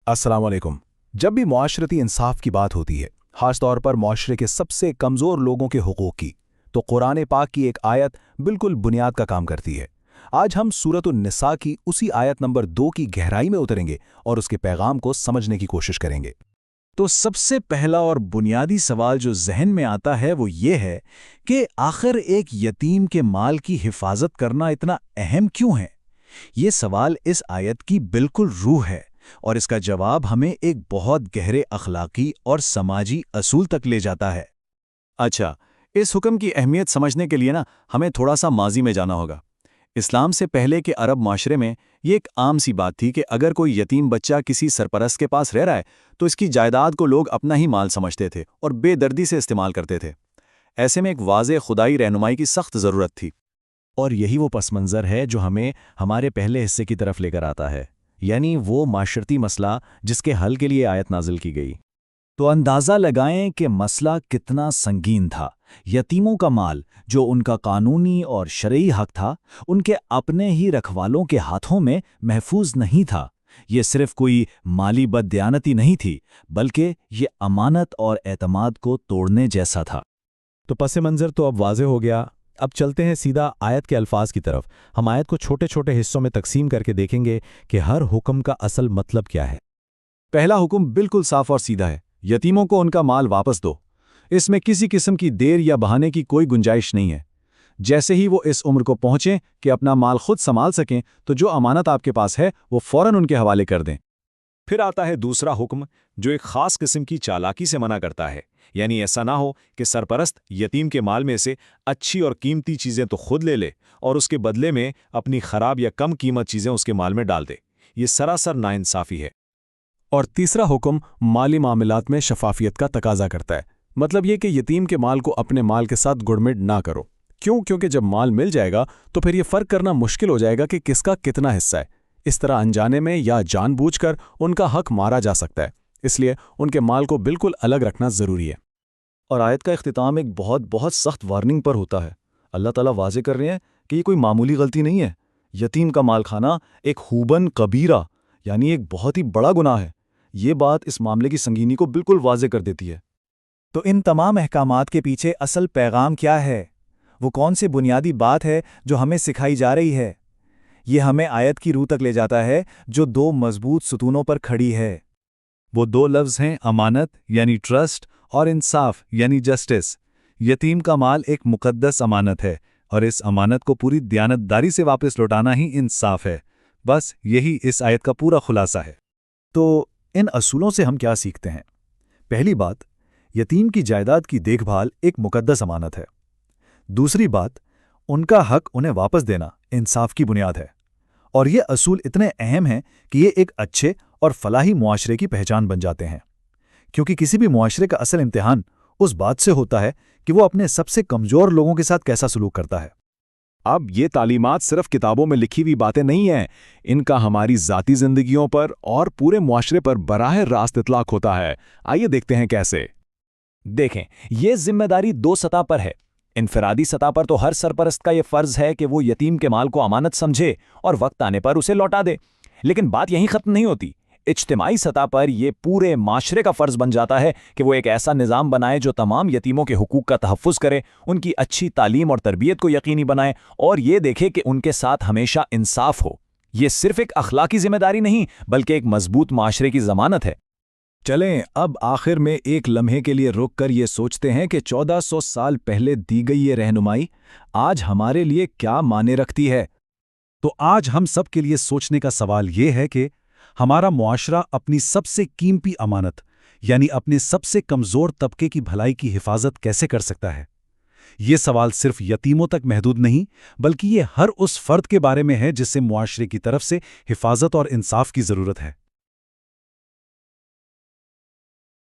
अस्सलाम वालेकुम। जब भी मुआशरती इंसाफ की बात होती है, खास तौर पर मुआशरे के सबसे कमज़ोर लोगों के हुकूक की, तो कुरान पाक की एक आयत बिल्कुल बुनियाद का काम करती है। आज हम सूरतुन निसा की उसी आयत नंबर 2 की गहराई में उतरेंगे और उसके पैगाम को समझने की कोशिश करेंगे। तो सबसे पहला और बुनियादी सवाल जो जहन में आता है वो ये है कि आखिर एक यतीम के माल की हिफाजत करना इतना अहम क्यों है। ये सवाल इस आयत की बिल्कुल रूह है और इसका जवाब हमें एक बहुत गहरे अखलाकी और समाजी असूल तक ले जाता है। अच्छा, इस हुक्म की अहमियत समझने के लिए हमें थोड़ा सा माजी में जाना होगा। इस्लाम से पहले के अरब माशरे में ये एक आम सी बात थी कि अगर कोई यतीम बच्चा किसी सरपरस्त के पास रह रहा है तो इसकी जायदाद को लोग अपना ही माल समझते थे और बेदर्दी से इस्तेमाल करते थे। ऐसे में एक वाज़ेह खुदाई रहनुमाई की सख्त ज़रूरत थी। और यही वो पस मंज़र है जो हमें हमारे पहले हिस्से की तरफ लेकर आता है, यानी वो माशरती मसला जिसके हल के लिए आयत नाजिल की गई। तो अंदाज़ा लगाएं कि मसला कितना संगीन था। यतीमों का माल, जो उनका कानूनी और शरई हक था, उनके अपने ही रखवालों के हाथों में महफूज नहीं था। ये सिर्फ कोई माली बददियानती नहीं थी, बल्कि ये अमानत और एतमाद को तोड़ने जैसा था। तो पस मंज़र तो अब वाज़े हो गया। अब चलते हैं सीधा आयत के अल्फाज की तरफ। हम आयत को छोटे छोटे हिस्सों में तकसीम करके देखेंगे कि हर हुक्म का असल मतलब क्या है। पहला हुक्म बिल्कुल साफ और सीधा है, यतीमों को उनका माल वापस दो। इसमें किसी किस्म की देर या बहाने की कोई गुंजाइश नहीं है। जैसे ही वो इस उम्र को पहुंचें कि अपना माल खुद संभाल सकें, तो जो अमानत आपके पास है वो फौरन उनके हवाले कर दें। फिर आता है दूसरा हुक्म, जो एक खास किस्म की चालाकी से मना करता है, यानी ऐसा ना हो कि सरपरस्त यतीम के माल में से अच्छी और कीमती चीज़ें तो खुद ले ले और उसके बदले में अपनी खराब या कम कीमत चीज़ें उसके माल में डाल दे। ये सरासर नाइंसाफ़ी है। और तीसरा हुक्म माली मामलात में शफाफियत का तकाजा करता है। मतलब ये कि यतीम के माल को अपने माल के साथ गुड़मिड़ ना करो। क्यों? क्योंकि जब माल मिल जाएगा तो फिर ये फ़र्क करना मुश्किल हो जाएगा कि किसका कितना हिस्सा है। इस तरह अनजाने में या जानबूझकर उनका हक मारा जा सकता है। इसलिए उनके माल को बिल्कुल अलग रखना ज़रूरी है। और आयत का इख्तिताम एक बहुत सख्त वार्निंग पर होता है। अल्लाह ताला वाज़े कर रहे हैं कि ये कोई मामूली गलती नहीं है। यतीम का माल खाना एक खूबन कबीरा, यानी एक बहुत ही बड़ा गुनाह है। ये बात इस मामले की संगीनी को बिल्कुल वाज़े कर देती है। तो इन तमाम अहकामात के पीछे असल पैगाम क्या है? वो कौन सी बुनियादी बात है जो हमें सिखाई जा रही है? ये हमें आयत की रूह तक ले जाता है जो दो मजबूत सुतूनों पर खड़ी है। वो दो लफ्ज़ हैं, अमानत यानी ट्रस्ट और इंसाफ यानी जस्टिस। यतीम का माल एक मुकद्दस अमानत है और इस अमानत को पूरी दयानतदारी से वापस लौटाना ही इंसाफ है। बस यही इस आयत का पूरा खुलासा है। तो इन असूलों से हम क्या सीखते हैं? पहली बात, यतीम की जायदाद की देखभाल एक मुकद्दस अमानत है। दूसरी बात, उनका हक उन्हें वापस देना इंसाफ की बुनियाद है। और ये असूल इतने अहम हैं कि ये एक अच्छे और फलाही मुआशरे की पहचान बन जाते हैं, क्योंकि किसी भी मुआशरे का असल इम्तिहान उस बात से होता है कि वो अपने सबसे कमज़ोर लोगों के साथ कैसा सलूक करता है। अब ये तालीमात सिर्फ किताबों में लिखी हुई बातें नहीं हैं, इनका हमारी ज़ाती ज़िंदगियों पर और पूरे मुआशरे पर बराह रास्त इतलाक होता है। आइए देखते हैं कैसे। देखें, ये जिम्मेदारी दो सतह पर है। इनफरादी सतह पर तो हर सरपरस्त का ये फ़र्ज़ है कि वो यतीम के माल को अमानत समझे और वक्त आने पर उसे लौटा दे। लेकिन बात यहीं ख़त्म नहीं होती। इज्तिमाई सतह पर यह पूरे माशरे का फ़र्ज़ बन जाता है कि वो एक ऐसा निज़ाम बनाए जो तमाम यतीमों के हुकूक का तहफ़्फ़ुज़ करे, उनकी अच्छी तालीम और तरबियत को यकीनी बनाए और ये देखे कि उनके साथ हमेशा इंसाफ हो। ये सिर्फ़ एक अखलाकी ज़िम्मेदारी नहीं, बल्कि एक मज़बूत माशरे की ज़मानत है। चलें अब आखिर में एक लम्हे के लिए रुक कर ये सोचते हैं कि 1400 साल पहले दी गई ये रहनुमाई आज हमारे लिए क्या माने रखती है। तो आज हम सब के लिए सोचने का सवाल ये है कि हमारा मुआशरा अपनी सबसे कीमती अमानत यानी अपने सबसे कमज़ोर तबके की भलाई की हिफाजत कैसे कर सकता है। ये सवाल सिर्फ यतीमों तक महदूद नहीं, बल्कि ये हर उस फ़र्द के बारे में है जिससे मुआशरे की तरफ से हिफाजत और इंसाफ की ज़रूरत है।